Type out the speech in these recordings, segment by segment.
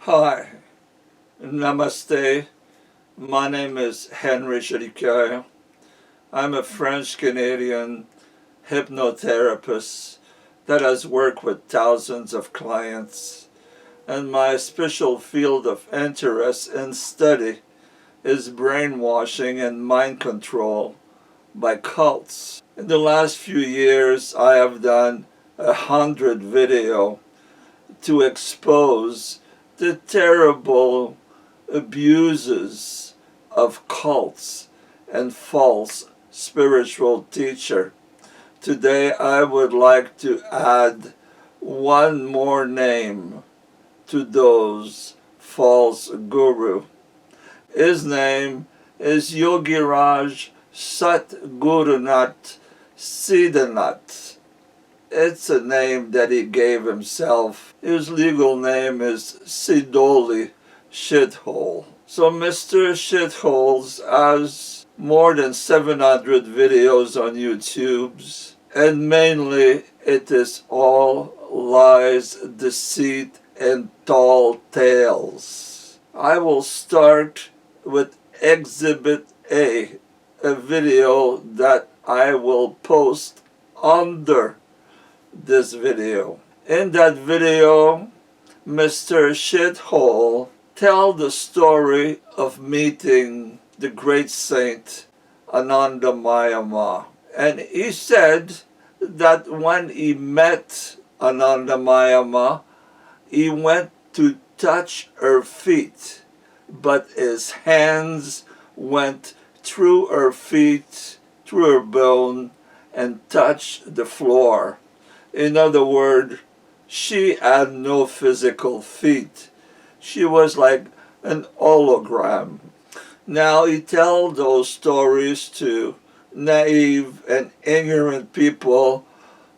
Hi, Namaste. My name is Henry Chiriquet. I'm a French-Canadian hypnotherapist that has worked with thousands of clients, and my special field of interest and study is brainwashing and mind control by cults. In the last few years, I have done 100 videos to expose the terrible abuses of cults and false spiritual teacher. Today I would like to add one more name to those false guru. His name is Yogi Raj Satguru SIDDHANATH. It's a name that he gave himself. His legal name is SHITOLE, Shithole. So Mr. Shitholes has more than 700 videos on YouTube, and mainly it is all lies, deceit, and tall tales. I will start with Exhibit A, a video that I will post under this video. In that video, Mr. Shithole tells the story of meeting the great saint Anandamaya. And he said that when he met Anandamaya, he went to touch her feet, but his hands went through her feet, through her bone, and touched the floor. In other words, she had no physical feet. She was like an hologram. Now he tells those stories to naive and ignorant people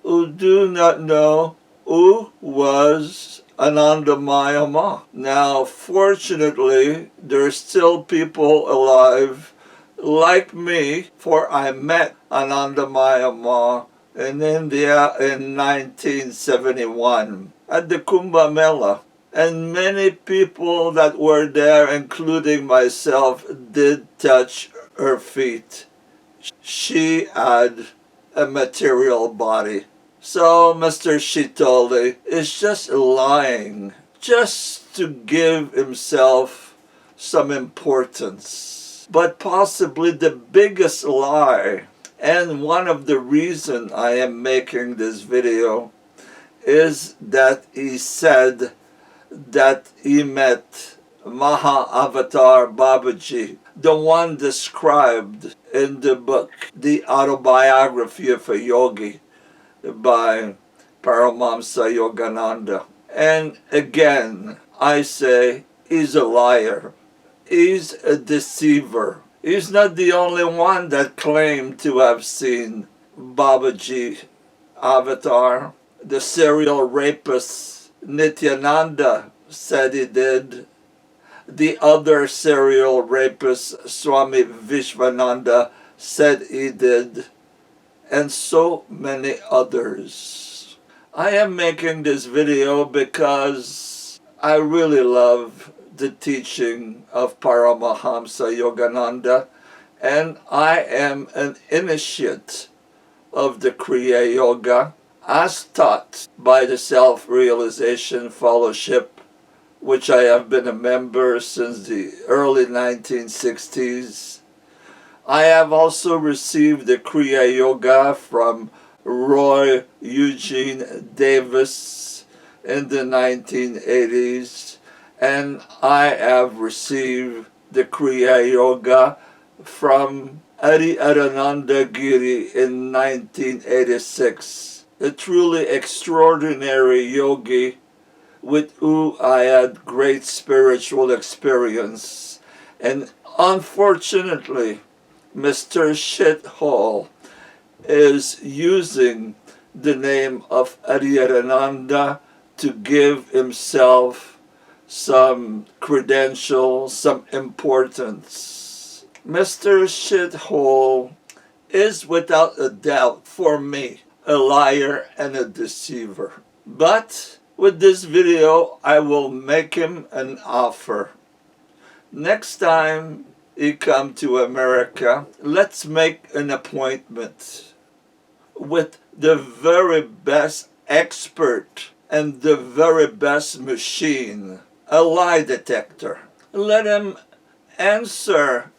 who do not know who was Anandamaya. Now, fortunately, there's still people alive like me, for I met Anandamaya in India in 1971 at the Kumbh Mela. And many people that were there, including myself, did touch her feet. She had a material body. So Mr. Shitole is just lying, just to give himself some importance. But possibly the biggest lie, and one of the reasons I am making this video, is that he said that he met Maha-Avatar Babaji, the one described in the book, The Autobiography of a Yogi, by Paramahamsa Yogananda. And again, I say, he's a liar. He's a deceiver. He's not the only one that claimed to have seen Babaji Avatar. The serial rapist Nityananda said he did. The other serial rapist, Swami Vishwananda, said he did. And so many others. I am making this video because I really love the teaching of Paramahamsa Yogananda, and I am an initiate of the Kriya Yoga as taught by the Self-Realization Fellowship, which I have been a member since the early 1960s. I have also received the Kriya Yoga from Roy Eugene Davis in the 1980s, and I have received the Kriya Yoga from Adi Adananda Giri in 1986, a truly extraordinary yogi with whom I had great spiritual experience. And unfortunately, Mr. Shithole is using the name of Adyarananda to give himself some credentials, some importance. Mr. Shithole is without a doubt, for me, a liar and a deceiver. But With this video, I will make him an offer. Next time he come to America, let's make an appointment with the very best expert and the very best machine, a lie detector. Let him answer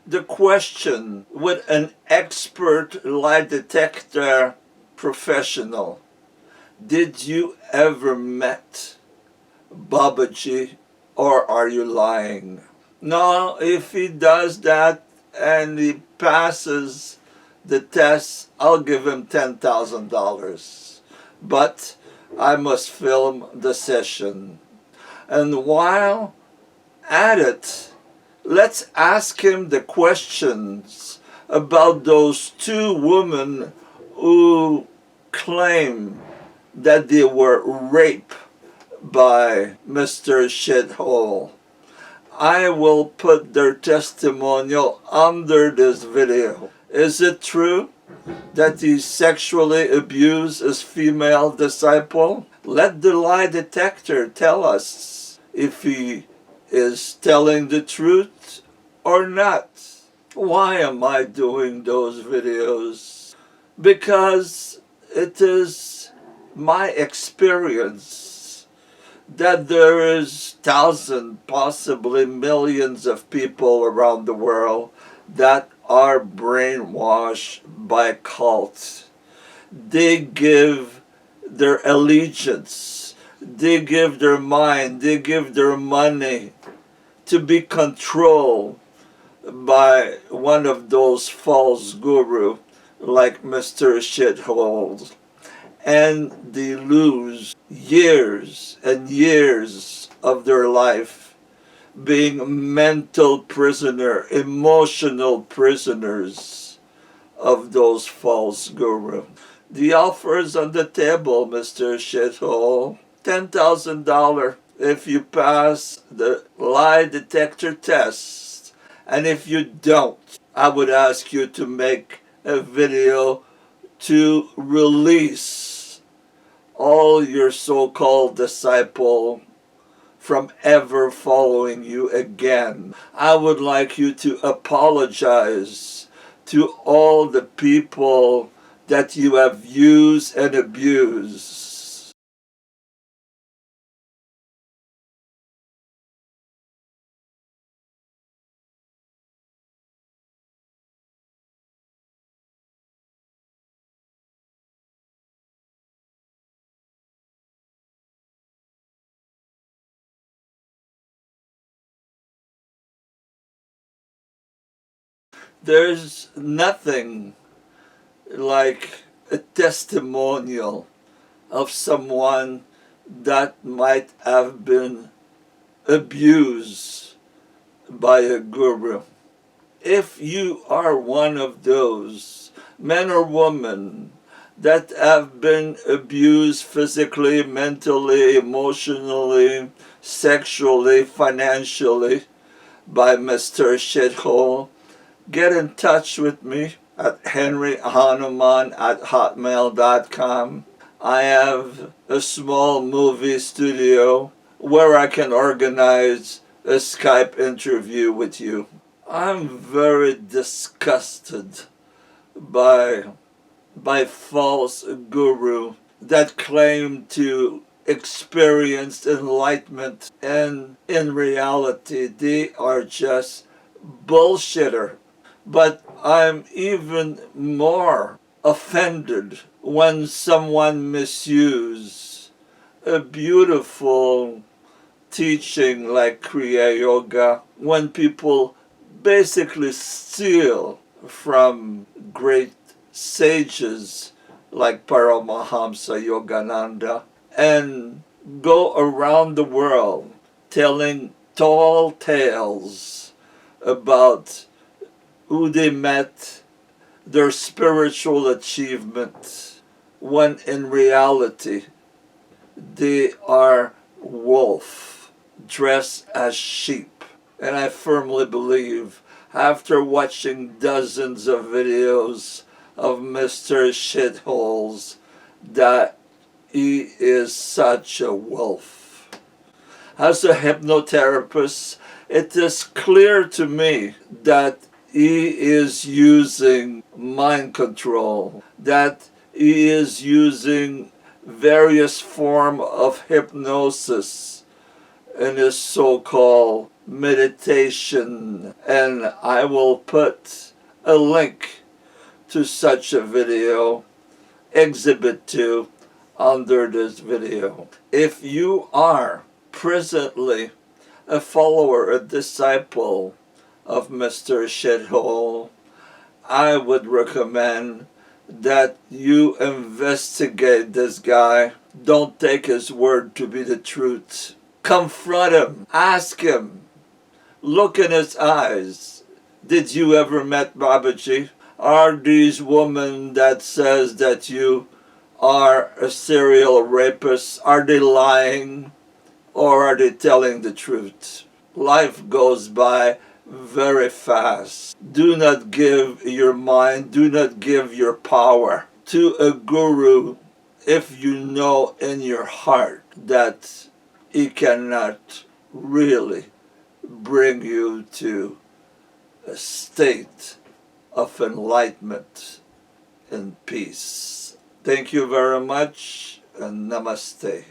the question with an expert lie detector professional. Did you ever met Babaji, or are you lying? Now, if he does that and he passes the test, I'll give him $10,000. But I must film the session. And while at it, let's ask him the questions about those two women who claim that they were raped by Mr. Shithole. I will put their testimonial under this video. Is it true that he sexually abused his female disciple? Let the lie detector tell us if he is telling the truth or not. Why am I doing those videos? Because it is my experience that there is thousands, possibly millions of people around the world that are brainwashed by cults. They give their allegiance, they give their mind, they give their money to be controlled by one of those false gurus like Mr. Shithole. And they lose years and years of their life being mental prisoner, emotional prisoners of those false gurus. The offer is on the table, Mr. Shithole. $10,000 if you pass the lie detector test. And if you don't, I would ask you to make a video to release all your so-called disciple from ever following you again. I would like you to apologize to all the people that you have used and abused. There's nothing like a testimonial of someone that might have been abused by a guru. If you are one of those men or women that have been abused physically, mentally, emotionally, sexually, financially by Mr. Shithole, get in touch with me at henryhanuman@hotmail.com. I have a small movie studio where I can organize a Skype interview with you. I'm very disgusted by false guru that claim to experience enlightenment, and in reality they are just bullshitter. But I'm even more offended when someone misuses a beautiful teaching like Kriya Yoga, when people basically steal from great sages like Paramahamsa Yogananda and go around the world telling tall tales about who they met, their spiritual achievement, when in reality they are wolf dressed as sheep. And I firmly believe, after watching dozens of videos of Mr. Shitholes, that he is such a wolf. As a hypnotherapist, it is clear to me that he is using mind control, that he is using various forms of hypnosis in his so-called meditation. And I will put a link to such a video, Exhibit 2, under this video. If you are presently a follower, a disciple of Mr. Shithole, I would recommend that you investigate this guy. Don't take his word to be the truth. Confront him. Ask him. Look in his eyes. Did you ever met Babaji? Are these women that says that you are a serial rapist, are they lying or are they telling the truth? Life goes by very fast. Do not give your mind, do not give your power to a guru if you know in your heart that he cannot really bring you to a state of enlightenment and peace. Thank you very much, and namaste.